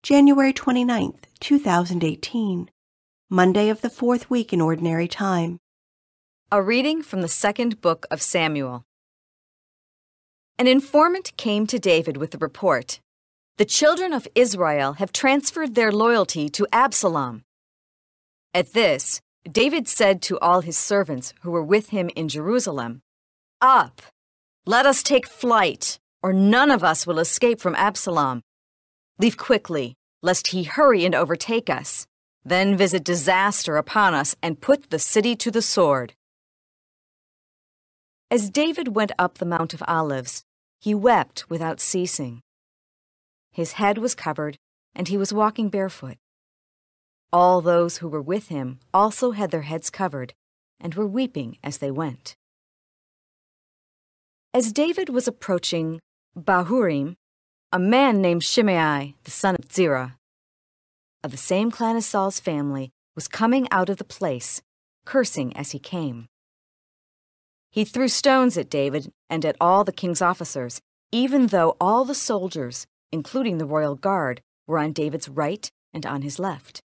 January 29th, 2018, Monday of the fourth week in Ordinary Time. A reading from the second book of Samuel. An informant came to David with the report, "The children of Israel have transferred their loyalty to Absalom." At this, David said to all his servants who were with him in Jerusalem, "Up, let us take flight, or none of us will escape from Absalom. Leave quickly, lest he hurry and overtake us, then visit disaster upon us and put the city to the sword." As David went up the Mount of Olives, he wept without ceasing. His head was covered, and he was walking barefoot. All those who were with him also had their heads covered, and were weeping as they went. As David was approaching Bahurim, a man named Shimei, the son of Gera, of the same clan as Saul's family, was coming out of the place, cursing as he came. He threw stones at David and at all the king's officers, even though all the soldiers, including the royal guard, were on David's right and on his left.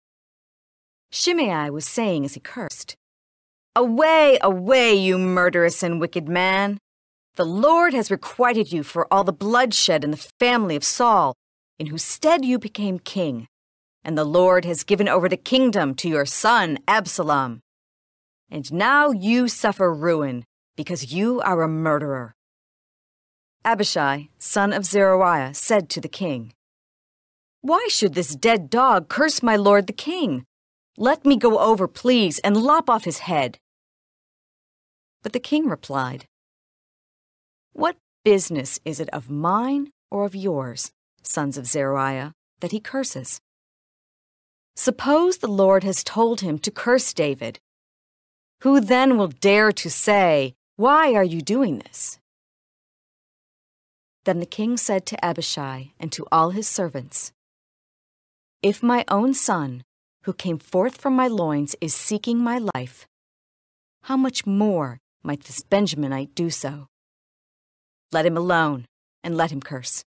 Shimei was saying as he cursed, "Away, away, you murderous and wicked man! The Lord has requited you for all the bloodshed in the family of Saul, in whose stead you became king, and the Lord has given over the kingdom to your son Absalom. And now you suffer ruin, because you are a murderer." Abishai, son of Zeruiah, said to the king, "Why should this dead dog curse my lord the king? Let me go over, please, and lop off his head." But the king replied, "What business is it of mine or of yours, sons of Zeruiah, that he curses? Suppose the Lord has told him to curse David. Who then will dare to say, 'Why are you doing this?'" Then the king said to Abishai and to all his servants, "If my own son, who came forth from my loins, is seeking my life, how much more might this Benjaminite do so? Let him alone, and let him curse,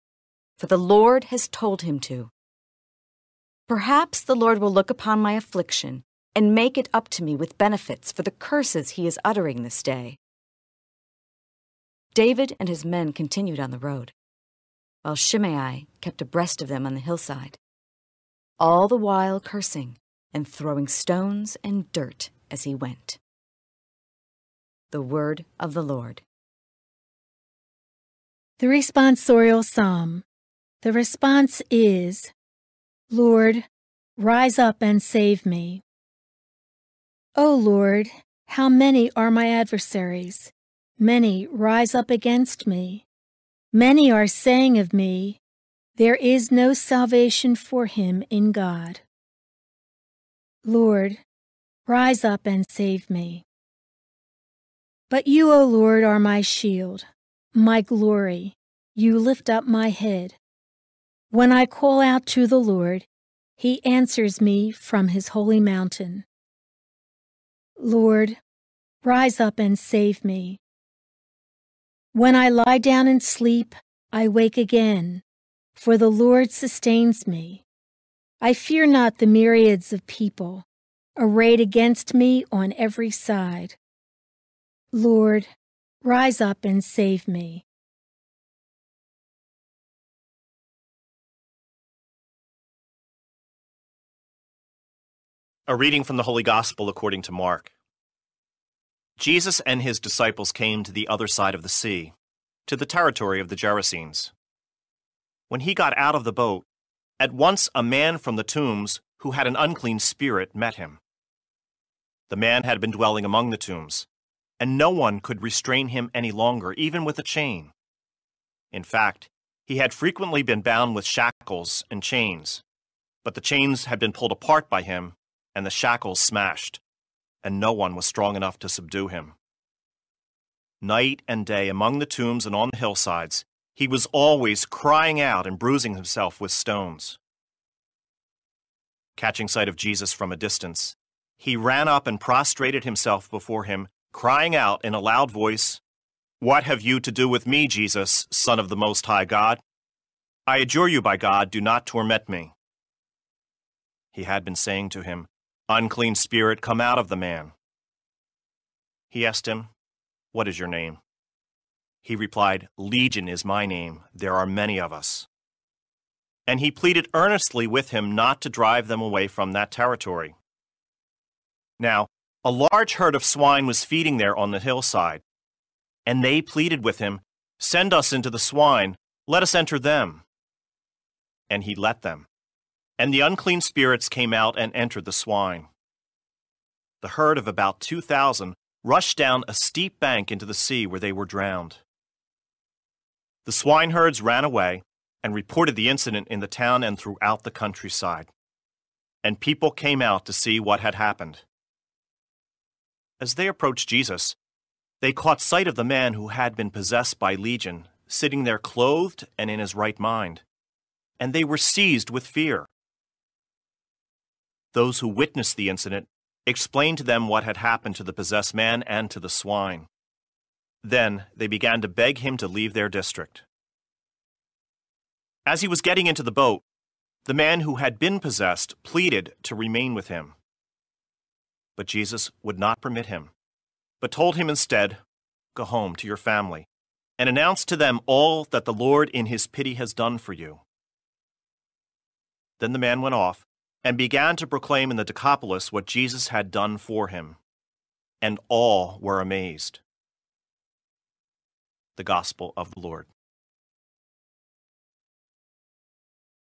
for the Lord has told him to. Perhaps the Lord will look upon my affliction and make it up to me with benefits for the curses he is uttering this day." David and his men continued on the road, while Shimei kept abreast of them on the hillside, all the while cursing and throwing stones and dirt as he went. The word of the Lord. The responsorial psalm. The response is, "Lord, rise up and save me." O Lord, how many are my adversaries? Many rise up against me. Many are saying of me, "There is no salvation for him in God." Lord, rise up and save me. But you, O Lord, are my shield, my glory. You lift up my head. When I call out to the Lord, he answers me from his holy mountain. Lord, rise up and save me. When I lie down and sleep, I wake again, for the Lord sustains me. I fear not the myriads of people, arrayed against me on every side. Lord, rise up and save me. A reading from the Holy Gospel according to Mark. Jesus and his disciples came to the other side of the sea, to the territory of the Gerasenes. When he got out of the boat, at once a man from the tombs who had an unclean spirit met him. The man had been dwelling among the tombs, and no one could restrain him any longer, even with a chain. In fact, he had frequently been bound with shackles and chains, but the chains had been pulled apart by him and the shackles smashed, and no one was strong enough to subdue him. Night and day among the tombs and on the hillsides, he was always crying out and bruising himself with stones. Catching sight of Jesus from a distance, he ran up and prostrated himself before him, crying out in a loud voice, "What have you to do with me, Jesus, Son of the Most High God? I adjure you by God, do not torment me." he had been saying to him, "Unclean spirit, come out of the man." He asked him, "What is your name?" He replied, "Legion is my name. There are many of us." And he pleaded earnestly with him not to drive them away from that territory. Now, a large herd of swine was feeding there on the hillside, and they pleaded with him, "Send us into the swine, let us enter them." And he let them. And the unclean spirits came out and entered the swine. The herd of about 2,000 rushed down a steep bank into the sea where they were drowned. The swineherds ran away and reported the incident in the town and throughout the countryside. And people came out to see what had happened. As they approached Jesus, they caught sight of the man who had been possessed by Legion, sitting there clothed and in his right mind, and they were seized with fear. Those who witnessed the incident explained to them what had happened to the possessed man and to the swine. Then they began to beg him to leave their district. As he was getting into the boat, the man who had been possessed pleaded to remain with him. But Jesus would not permit him, but told him instead, "Go home to your family, and announce to them all that the Lord in his pity has done for you." Then the man went off and began to proclaim in the Decapolis what Jesus had done for him, and all were amazed. The Gospel of the Lord.